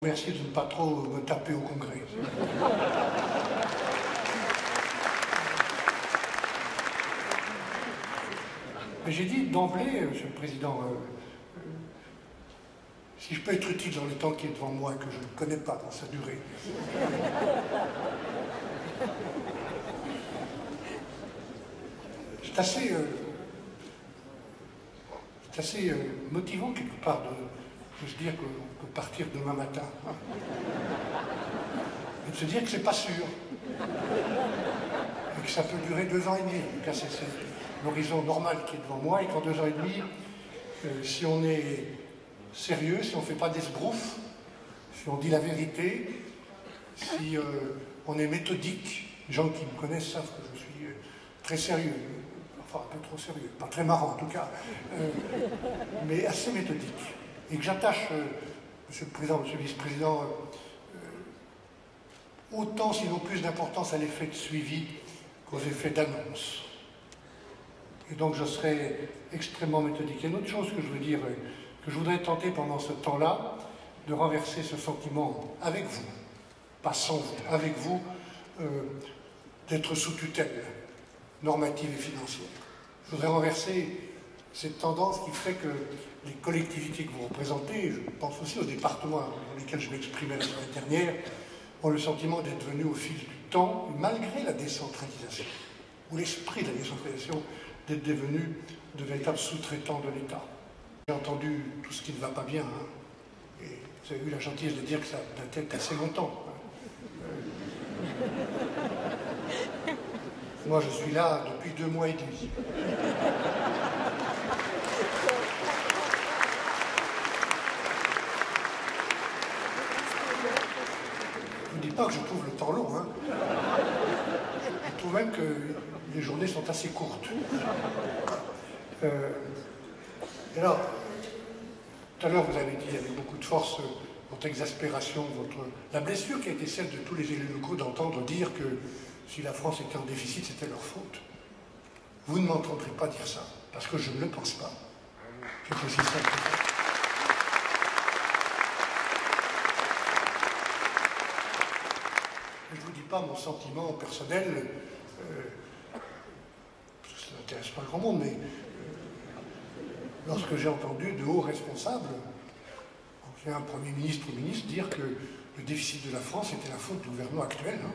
Merci de ne pas trop me taper au Congrès. Mais j'ai dit d'emblée, Monsieur le Président, si je peux être utile dans le temps qui est devant moi et que je ne connais pas dans sa durée. C'est assez motivant quelque part de se dire qu'on peut partir demain matin. Hein. Et de se dire que c'est pas sûr. Et que ça peut durer 2 ans et demi. En tout cas, c'est l'horizon normal qui est devant moi. Et qu'en 2 ans et demi, si on est sérieux, si on ne fait pas d'esbrouffe, si on dit la vérité, si on est méthodique, les gens qui me connaissent savent que je suis très sérieux. Enfin, un peu trop sérieux, pas très marrant en tout cas, mais assez méthodique. Et que j'attache, Monsieur le Président, Monsieur le Vice-président, autant, sinon plus d'importance à l'effet de suivi qu'aux effets d'annonce. Et donc je serai extrêmement méthodique. Et une autre chose que je veux dire, que je voudrais tenter pendant ce temps-là, de renverser ce sentiment avec vous, pas sans vous, avec vous, d'être sous tutelle normative et financière. Je voudrais renverser cette tendance qui ferait que les collectivités que vous représentez, je pense aussi aux départements dans lesquels je m'exprimais la semaine dernière, ont le sentiment d'être venus au fil du temps, malgré la décentralisation, ou l'esprit de la décentralisation, d'être devenus de véritables sous-traitants de l'État. J'ai entendu tout ce qui ne va pas bien, hein, et vous avez eu la gentillesse de dire que ça datait assez longtemps. Moi, je suis là depuis 2 mois et demi. Je ne dis pas que je trouve le temps long, hein. Je trouve même que les journées sont assez courtes. Et alors, tout à l'heure, vous avez dit avec beaucoup de force votre exaspération, la blessure qui a été celle de tous les élus locaux d'entendre dire que si la France était en déficit, c'était leur faute. Vous ne m'entendrez pas dire ça, parce que je ne le pense pas. C'est aussi simple que ça. Je ne vous dis pas mon sentiment personnel, parce que ça n'intéresse pas grand monde, mais lorsque j'ai entendu de hauts responsables, un Premier ministre ou ministre, dire que le déficit de la France était la faute du gouvernement actuel. Hein.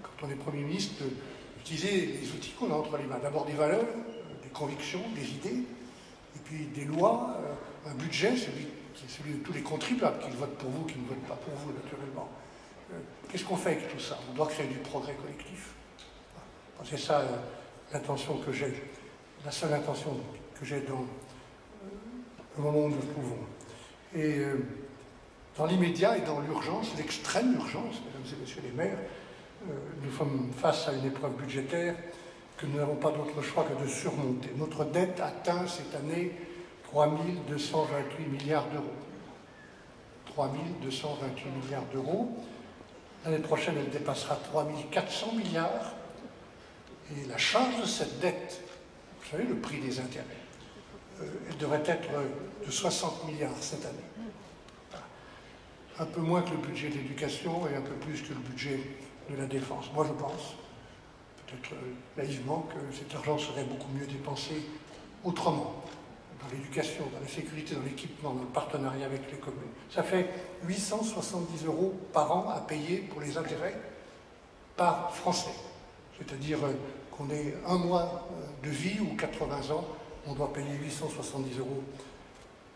Quand on est Premier ministre, utiliser les outils qu'on a entre les mains. D'abord des valeurs, des convictions, des idées, et puis des lois, un budget, qui est celui de tous les contribuables, qui votent pour vous, qui ne votent pas pour vous, naturellement. Qu'est-ce qu'on fait avec tout ça? On doit créer du progrès collectif. C'est ça l'intention que j'ai, la seule intention que j'ai dans le moment où nous nous trouvons. Et dans l'immédiat et dans l'urgence, l'extrême urgence, mesdames et messieurs les maires, nous sommes face à une épreuve budgétaire que nous n'avons pas d'autre choix que de surmonter. Notre dette atteint cette année 3 228 milliards d'euros. 3 228 milliards d'euros. L'année prochaine, elle dépassera 3 400 milliards. Et la charge de cette dette, vous savez, le prix des intérêts, elle devrait être de 60 milliards cette année. Un peu moins que le budget de l'éducation et un peu plus que le budget de la défense. Moi, je pense, peut-être naïvement, que cet argent serait beaucoup mieux dépensé autrement, dans l'éducation, dans la sécurité, dans l'équipement, dans le partenariat avec les communes. Ça fait 870 € par an à payer pour les intérêts par Français. C'est-à-dire qu'on ait 1 mois de vie ou 80 ans, on doit payer 870 €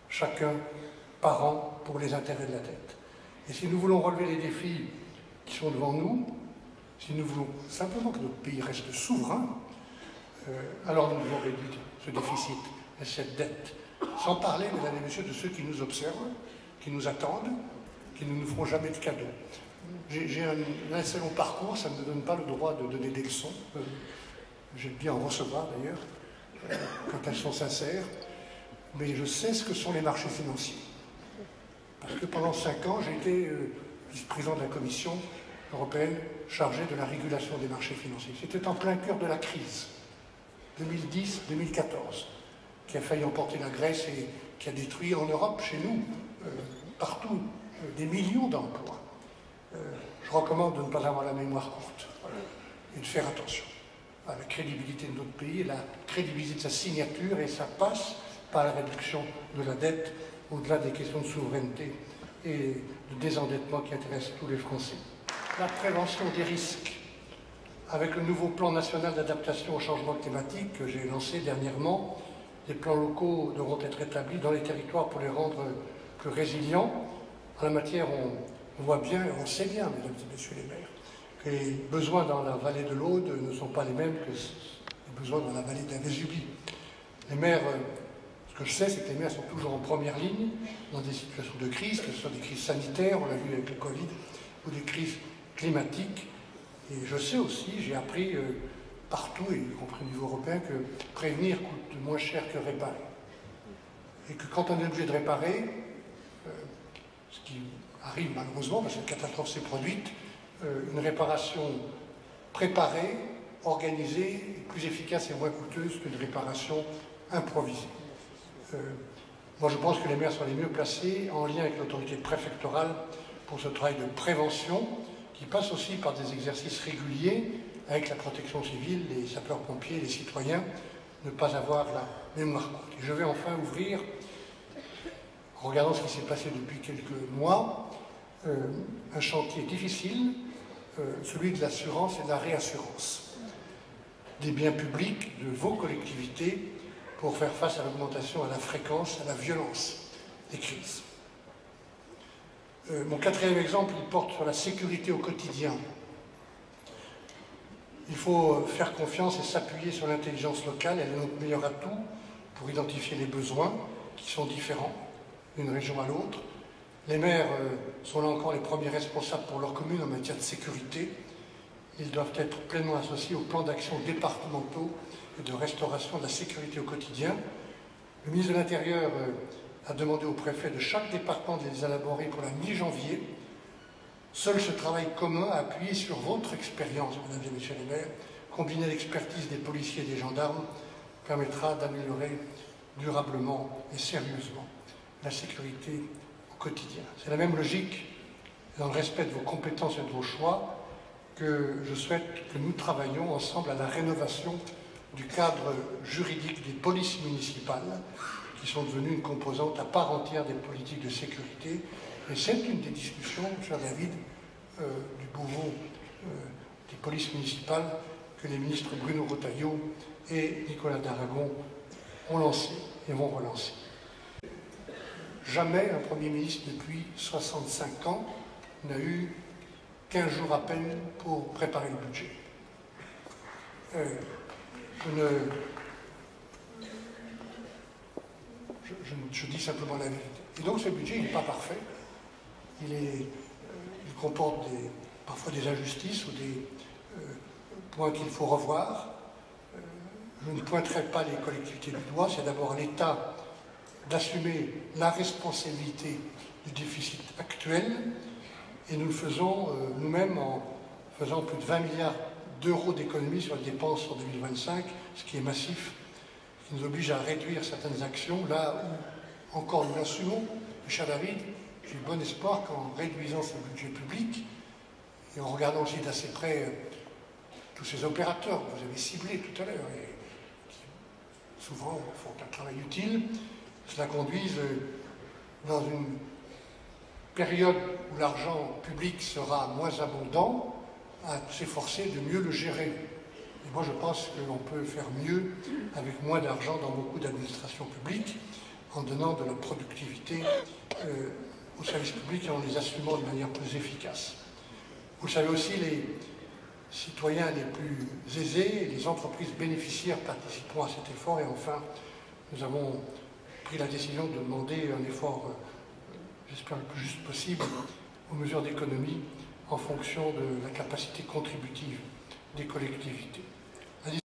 chacun par an pour les intérêts de la dette. Et si nous voulons relever les défis qui sont devant nous, si nous voulons simplement que notre pays reste souverain, alors nous devons réduire ce déficit et cette dette. Sans parler, mesdames et messieurs, de ceux qui nous observent, qui nous attendent, qui ne nous feront jamais de cadeaux. J'ai un assez long parcours, ça ne me donne pas le droit de donner des leçons. J'aime bien en recevoir d'ailleurs, quand elles sont sincères. Mais je sais ce que sont les marchés financiers. Parce que pendant 5 ans, j'ai été vice-président de la Commission européenne chargée de la régulation des marchés financiers. C'était en plein cœur de la crise, 2010-2014. qui a failli emporter la Grèce et qui a détruit en Europe, chez nous, partout, des millions d'emplois. Je recommande de ne pas avoir la mémoire courte et de faire attention à la crédibilité de notre pays, la crédibilité de sa signature, et ça passe par la réduction de la dette au-delà des questions de souveraineté et de désendettement qui intéressent tous les Français. La prévention des risques, avec le nouveau plan national d'adaptation au changement climatique que j'ai lancé dernièrement, des plans locaux devront être établis dans les territoires pour les rendre plus résilients. En la matière, on voit bien, on sait bien, mesdames et messieurs les maires, que les besoins dans la vallée de l'Aude ne sont pas les mêmes que les besoins dans la vallée de la Vésubie. Les maires, ce que je sais, c'est que les maires sont toujours en première ligne dans des situations de crise, que ce soit des crises sanitaires, on l'a vu avec le Covid, ou des crises climatiques. Et je sais aussi, j'ai appris partout, y compris au niveau européen, que prévenir coûte moins cher que réparer. Et que quand on est obligé de réparer, ce qui arrive malheureusement, parce que la catastrophe s'est produite, une réparation préparée, organisée, est plus efficace et moins coûteuse qu'une réparation improvisée. Moi je pense que les maires sont les mieux placés, en lien avec l'autorité préfectorale, pour ce travail de prévention, qui passe aussi par des exercices réguliers avec la protection civile, les sapeurs-pompiers, les citoyens, ne pas avoir la mémoire courte. Et je vais enfin ouvrir, en regardant ce qui s'est passé depuis quelques mois, un chantier difficile, celui de l'assurance et de la réassurance des biens publics de vos collectivités pour faire face à l'augmentation, à la fréquence, à la violence des crises. Mon quatrième exemple, il porte sur la sécurité au quotidien. Il faut faire confiance et s'appuyer sur l'intelligence locale, elle est notre meilleur atout pour identifier les besoins qui sont différents d'une région à l'autre. Les maires sont là encore les premiers responsables pour leur commune en matière de sécurité. Ils doivent être pleinement associés aux plans d'action départementaux et de restauration de la sécurité au quotidien. Le ministre de l'Intérieur a demandé au préfet de chaque département de les élaborer pour la mi-janvier. Seul ce travail commun, appuyé sur votre expérience, mesdames et messieurs les maires, combiné à l'expertise des policiers et des gendarmes, permettra d'améliorer durablement et sérieusement la sécurité au quotidien. C'est la même logique, dans le respect de vos compétences et de vos choix, que je souhaite que nous travaillions ensemble à la rénovation du cadre juridique des polices municipales, qui sont devenues une composante à part entière des politiques de sécurité. Et c'est une des discussions, cher David, du Beauvau des polices municipales que les ministres Bruno Retailleau et Nicolas Daragon ont lancé et vont relancer. Jamais un Premier ministre depuis 65 ans n'a eu 15 jours à peine pour préparer le budget. Je dis simplement la vérité. Et donc ce budget, il n'est pas parfait. Il comporte parfois des injustices ou des points qu'il faut revoir. Je ne pointerai pas les collectivités du doigt. C'est d'abord à l'État d'assumer la responsabilité du déficit actuel. Et nous le faisons nous-mêmes en faisant plus de 20 milliards d'euros d'économies sur les dépenses en 2025, ce qui est massif, qui nous oblige à réduire certaines actions, là où encore nous l'assumons. Cher David, j'ai bon espoir qu'en réduisant ce budget public, et en regardant aussi d'assez près tous ces opérateurs que vous avez ciblés tout à l'heure, et qui souvent font un travail utile, cela conduise dans une période où l'argent public sera moins abondant, à s'efforcer de mieux le gérer. Et moi je pense que l'on peut faire mieux avec moins d'argent dans beaucoup d'administrations publiques, en donnant de la productivité aux services publics et en les assumant de manière plus efficace. Vous le savez aussi, les citoyens les plus aisés, les entreprises bénéficiaires participeront à cet effort. Et enfin, nous avons pris la décision de demander un effort, j'espère le plus juste possible, aux mesures d'économie en fonction de la capacité contributive des collectivités.